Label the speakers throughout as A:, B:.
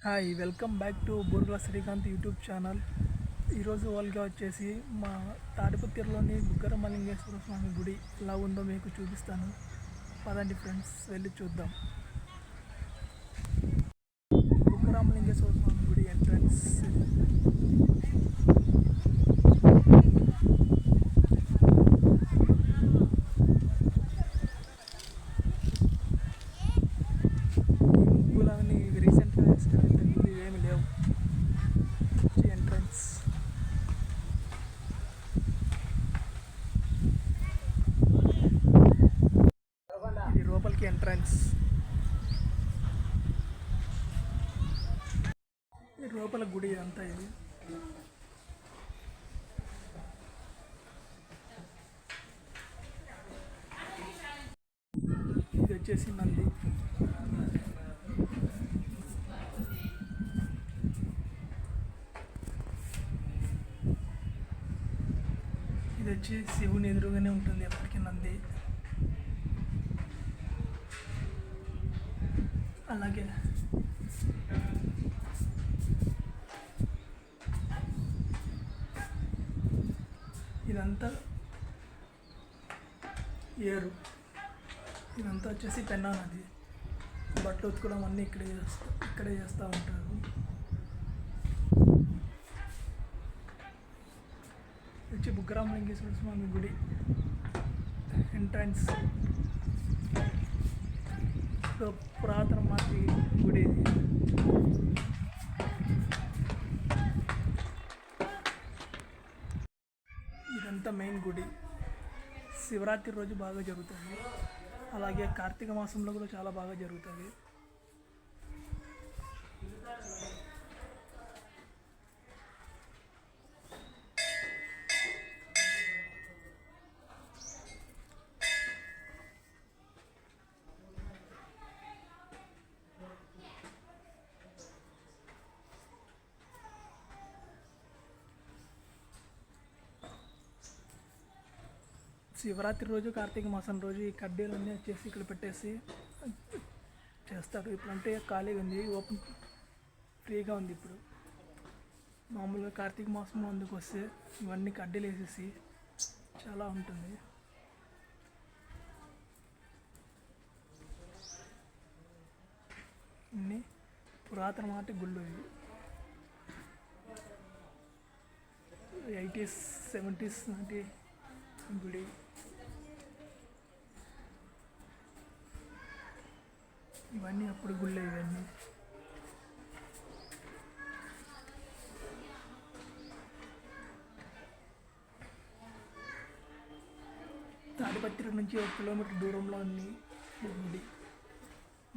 A: Hi welcome back to Burgula Srikanth YouTube channel. ఈరోజు వాళ్ళగా వచ్చేసి మా తాడిపత్రిలోని బుగ్గర మల్లింగేశ్వర స్వామి గుడి ఎలా ఉందో మీకు చూపిస్తాను. పదండి ఫ్రెండ్స్, వెళ్ళి చూద్దాం. బుగ్గర మల్లింగేశ్వర స్వామి గుడి ఎంట్రన్స్. లోపలికి ఎంట్రన్స్. లోపల గుడి అంతా ఇది. ఇది వచ్చేసి నంది. ఇది వచ్చి శివుని ఎదురుగానే ఉంటుంది ఎప్పటికీ నంది. అలాగే ఇదంతా ఏరు. ఇదంతా వచ్చేసి పెన్నా నది. బట్టలు ఉతుకోవడం అన్నీ ఇక్కడే చేస్తూ ఉంటారు. వచ్చి బుగ్గర మల్లింగేశ్వర స్వామి గుడి ఎంట్రన్స్. పురాతన మాటి గుడి ఇది. ఇదంతా మెయిన్ గుడి. శివరాత్రి రోజు బాగా జరుగుతుంది. అలాగే కార్తీక మాసంలో కూడా చాలా బాగా జరుగుతుంది. శివరాత్రి రోజు కార్తీక మాసం రోజు ఈ కడ్డీలన్నీ వచ్చేసి ఇక్కడ పెట్టేసి చేస్తారు. ఇప్పుడంటే ఖాళీగా ఉంది, ఓపెన్ ఫ్రీగా ఉంది. ఇప్పుడు మామూలుగా కార్తీక మాసం అందుకు వస్తే ఇవన్నీ కడ్డీలు వేసేసి చాలా ఉంటుంది. ఇన్ని పురాతన మాట గుళ్ళు ఇవి. 80s 70s నాటి గుడి. ఇవన్నీ అప్పుడు గుళ్ళే. ఇవన్నీ తాడిపత్రి నుంచి 1 కిలోమీటర్ దూరంలో ఉంది గుడి,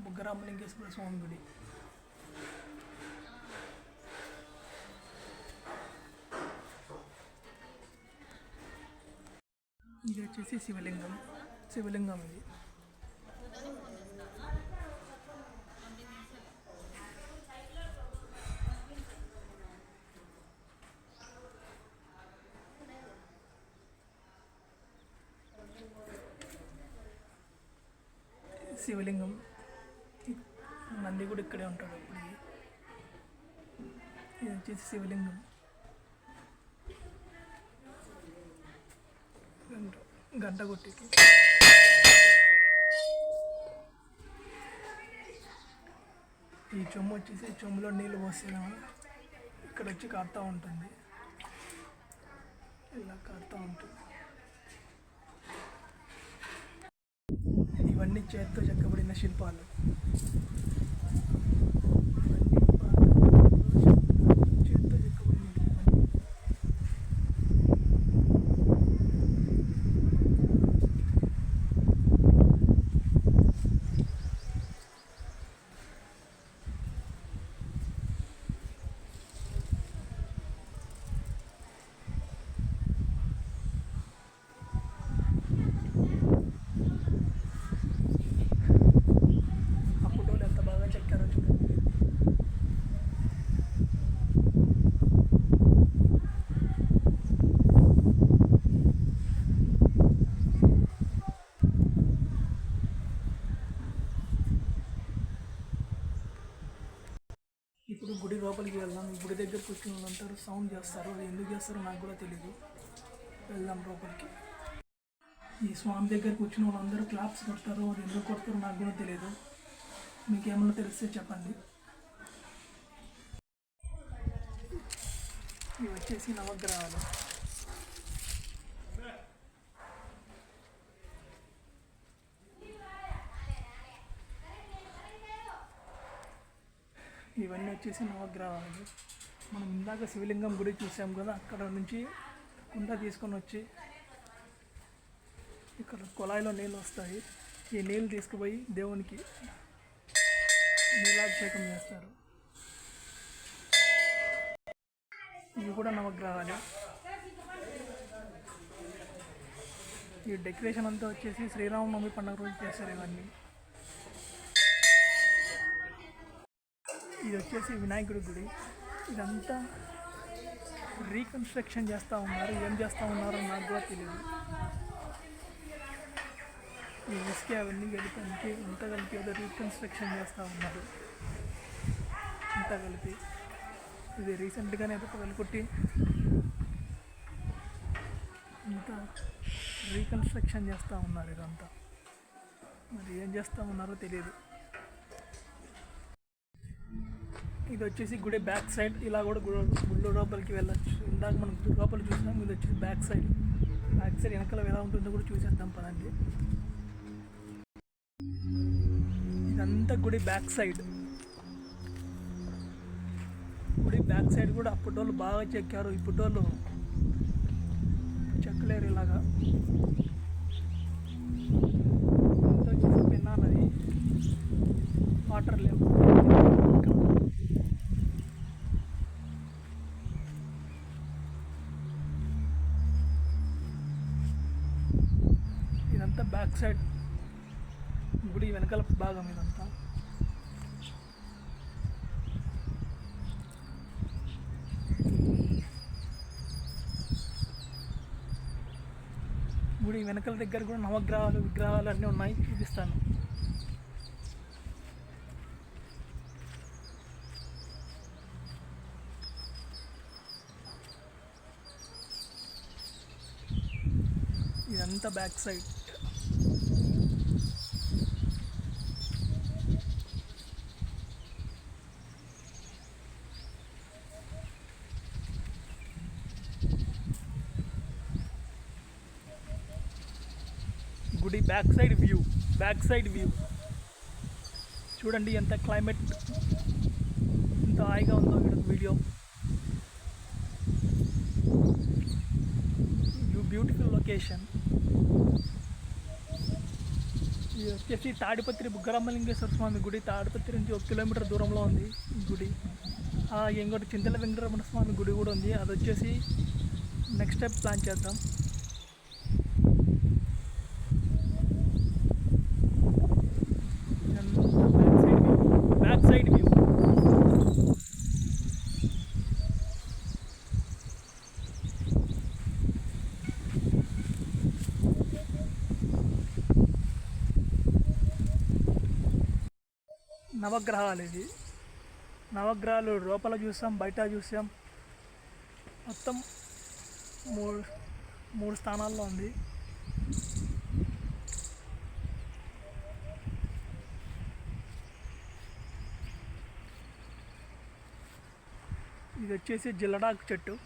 A: బుగ్గర మల్లింగేశ్వర స్వామి గుడి. ఇది వచ్చేసి శివలింగం. ఇది శివలింగం. నంది కూడా ఇక్కడే ఉంటాడు. ఇది వచ్చేసి శివలింగం. గంట కొట్టికి ఈ చెమ్ము వచ్చేసి చెమ్ములో నీళ్ళు పోసేనా ఇక్కడ వచ్చి కారుతూ ఉంటుంది. ఇలా కారుతూ ఉంటుంది. ఇవన్నీ చేతితో చెక్కబడిన శిల్పాలు. ఇప్పుడు గుడి లోపలికి వెళ్దాం. ఈ గుడి దగ్గర కూర్చుని వాళ్ళంటారు సౌండ్ చేస్తారు, అది ఎందుకు చేస్తారో నాకు కూడా తెలియదు. వెళ్దాం లోపలికి. ఈ స్వామి దగ్గర కూర్చుని వాళ్ళందరూ క్లాప్స్ కొడతారు, అది ఎందుకు కొడతారో నాకు కూడా తెలియదు. మీకేమన్నా తెలిస్తే చెప్పండి. ఇవి వచ్చేసి నవగ్రహాలు. ఇవన్నీ వచ్చేసి నవగ్రహాలు. మనం ఇందాక శివలింగం గుడి చూసాం కదా, అక్కడ నుంచి కుండ తీసుకొని వచ్చి ఇక్కడ కుళాయిలో నీళ్ళు వస్తాయి. ఈ నీళ్ళు తీసుకుపోయి దేవునికి నీలాభిషేకం చేస్తారు. ఇవి కూడా నవగ్రహాలే. ఈ డెకరేషన్ అంతా వచ్చేసి శ్రీరామనవమి పండుగ రోజు చేస్తారు ఇవన్నీ. ఇది వచ్చేసి వినాయకుడి గుడి. ఇదంతా రీకన్స్ట్రక్షన్ చేస్తూ ఉన్నారు. ఏం చేస్తూ ఉన్నారో నాకు కూడా తెలియదు. ఈ ఇసుక అవన్నీ కలిపి అంతా కలిపి ఏదో రీకన్స్ట్రక్షన్ చేస్తూ ఉన్నారు. అంతా కలిపి ఇది రీసెంట్గానే ఏదో వెలుకొట్టి అంతా రీకన్స్ట్రక్షన్ చేస్తూ ఉన్నారు. ఇదంతా మరి ఏం చేస్తూ ఉన్నారో తెలియదు. ఇది వచ్చేసి గుడి బ్యాక్ సైడ్. ఇలా కూడా గుడి లోపలికి వెళ్ళచ్చు. ఇందాక మనం గుడి లోపల చూసినాం. ఇది వచ్చేసి బ్యాక్ సైడ్ వెనకాల ఎలా ఉంటుందో కూడా చూసేద్దాం పదండి. ఇదంతా గుడి బ్యాక్ సైడ్. గుడి బ్యాక్ సైడ్ కూడా అప్పటోళ్ళు బాగా చెక్కారు, ఇప్పటోళ్ళు చెక్కలేరు ఇలాగా. ఇది వచ్చేసి పెన్నా నది. వాటర్ లేవు. ఇదంతా బ్యాక్ సైడ్ గుడి వెనకాల భాగం. ఇదంతా గుడి వెనకాల దగ్గర కూడా నవగ్రహాలు విగ్రహాలు అన్నీ ఉన్నాయి, చూపిస్తాను. ఇదంతా బ్యాక్ సైడ్. గుడి బ్యాక్ సైడ్ వ్యూ చూడండి. ఎంత క్లైమేట్ ఎంత హాయిగా ఉందో ఇక్కడ. Video beautiful location. ఇది వచ్చేసి తాడిపత్రి బుగ్గరామలింగేశ్వర స్వామి గుడి. తాడిపత్రి నుంచి 1 కిలోమీటర్ దూరంలో ఉంది ఈ గుడి. ఇంకోటి చింతల వెంకటరమణ స్వామి గుడి కూడా ఉంది. అది వచ్చేసి నెక్స్ట్ స్టెప్ ప్లాన్ చేద్దాం. Back side view. నవగ్రహాలు. ఇది నవగ్రహాలు లోపల చూసాం, బయట చూసాం. మొత్తం మూడు స్థానాల్లో ఉంది. ఇది వచ్చేసి జిల్లడాకు చెట్టు.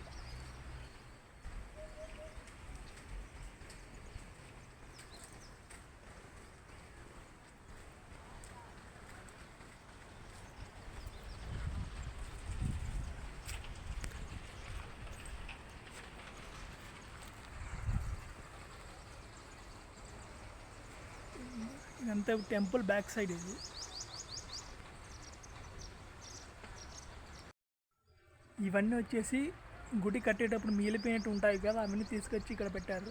A: ఇదంతా టెంపుల్ బ్యాక్ సైడ్. ఇది ఇవన్నీ వచ్చేసి గుడి కట్టేటప్పుడు మిగిలిపోయినట్టు ఉంటాయి కదా, అవన్నీ తీసుకొచ్చి ఇక్కడ పెట్టారు.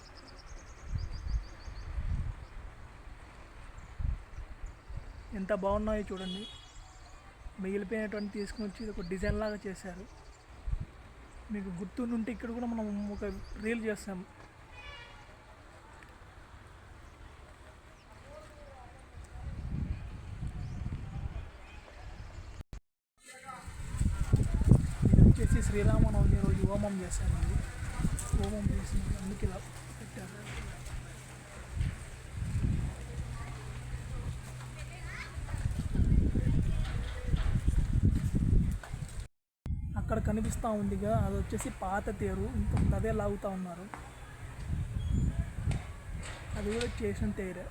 A: ఎంత బాగున్నాయో చూడండి. మిగిలిపోయినటువంటి తీసుకుని వచ్చి ఒక డిజైన్ లాగా చేశారు. మీకు గుర్తుంటే ఇక్కడ కూడా మనం ఒక రీల్ చేస్తాం. వచ్చేసి శ్రీరామనవమి రోజు హోమం చేశారు. ఇది హోమం చేసి అందుకు ఇలా పెట్టారు. అక్కడ కనిపిస్తూ ఉందిగా అది వచ్చేసి పాత తేరు, ఇంకొక అదే లాగుతూ ఉన్నారు. అది కూడా చేసిన తేరే.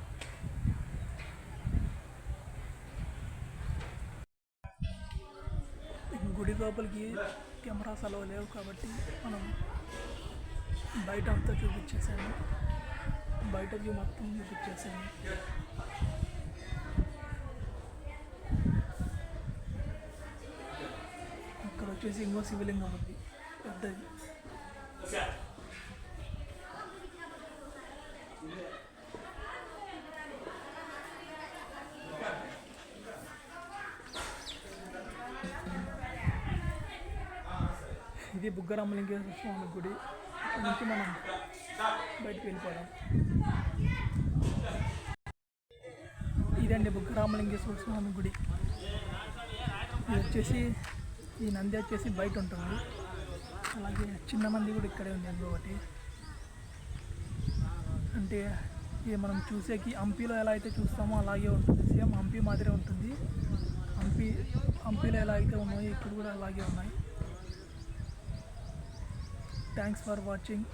A: గుడి లోపలికి కెమెరాస్ అలవ లేవు కాబట్టి మనం బయట అంతా చూపించేసాను. బయట వ్యూ మొత్తం చూపించేసాను. అక్కడ వచ్చేసి ఇంకో శివలింగం ఉంది పెద్దది. ఇది బుగ్గరామలింగేశ్వర స్వామి గుడి. ఇక్కడ నుంచి మనం బయటకు వెళ్ళిపోదాం. ఇదండి బుగ్గరామలింగేశ్వర స్వామి గుడి. ఇది వచ్చేసి ఈ నంది వచ్చేసి బయట ఉంటుంది. అలాగే చిన్న నంది కూడా ఇక్కడే ఉంది. అందులో ఒకటి అంటే ఇది మనం చూసేకి హంపీలో ఎలా అయితే చూస్తామో అలాగే ఉంటుంది. సేమ్ హంపీ మాదిరే ఉంటుంది. హంపీలో ఎలా అయితే ఉన్నాయో ఇక్కడ కూడా అలాగే ఉన్నాయి. Thanks for watching.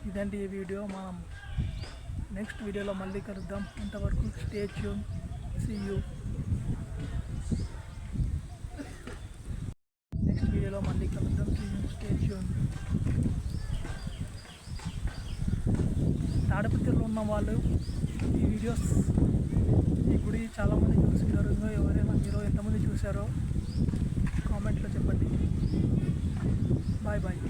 A: ఇదండి ఈ వీడియో. మనం నెక్స్ట్ వీడియోలో మళ్ళీ కలుద్దాం. అంతవరకు stay tune. See you. Next వీడియోలో మళ్ళీ కలుద్దాం. See you. Stay tune. తాడిపత్రిలో ఉన్న వాళ్ళు ఈ వీడియోస్, ఈ గుడి చాలామంది చూసుకుంటారు. ఇంకా ఎవరైనా మీరు ఎంతమంది చూసారో కామెంట్లో చెప్పండి. Bye bye.